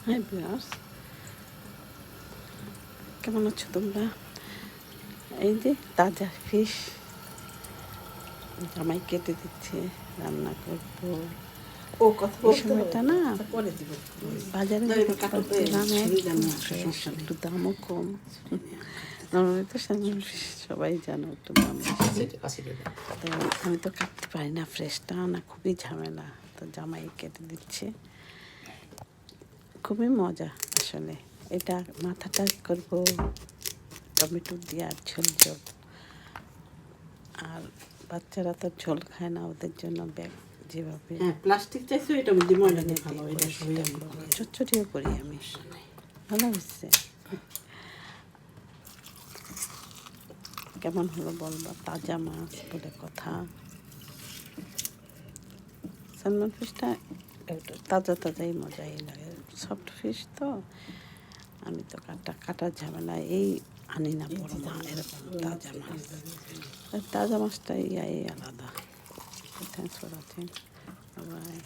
Hi viewers, কেমন আছো তোমরা? এই যে তাজা ফিশ জামাই কেটে দিচ্ছে, রান্না করবো। ও কথা এই বলতে সময়টা হবে, না পরে দিব। বাজারে দাঁড়িয়ে গেলে কাটো, দেখলাম ছুরি একদম জানি, ফ্রেশ, সমস্যা নেই। একটু দামও কম। নর্মালি তো স্যালমন ফিশ সবাই জানো একটু দাম বেশি। তো আমি তো কাটতে পারি না, ফ্রেশটা না খুবই ঝামেলা। তো জামাই কেটে দিচ্ছে, খুবই মজা আসলে। এটা মাথাটা করবো টমেটো দিয়ে আর ঝোল ঝোল। আর বাচ্চারা তো ঝোল খায় না, ওদের জন্য ব্যাগ যেভাবে হ্যাঁ, প্লাস্টিক চাইছো, এটা মধ্যে ময়লা দিয়ে ভালো, এটা সবই আমি চচ্চড়িও করি আমি। ভালো হচ্ছে। কেমন হলো বলবা? তাজা মাছ বলে কথা। স্যালমন ফিশটা একটু তাজা তাজাই মজাই লাগে, সফট ফিশ তো। আমি তো কাটার ঝামেলা এই আনি না, বড় মা এরকম তাজা মাছ। তাজা মাছটা ইয়াই আলাদা। Thanks for watching, by.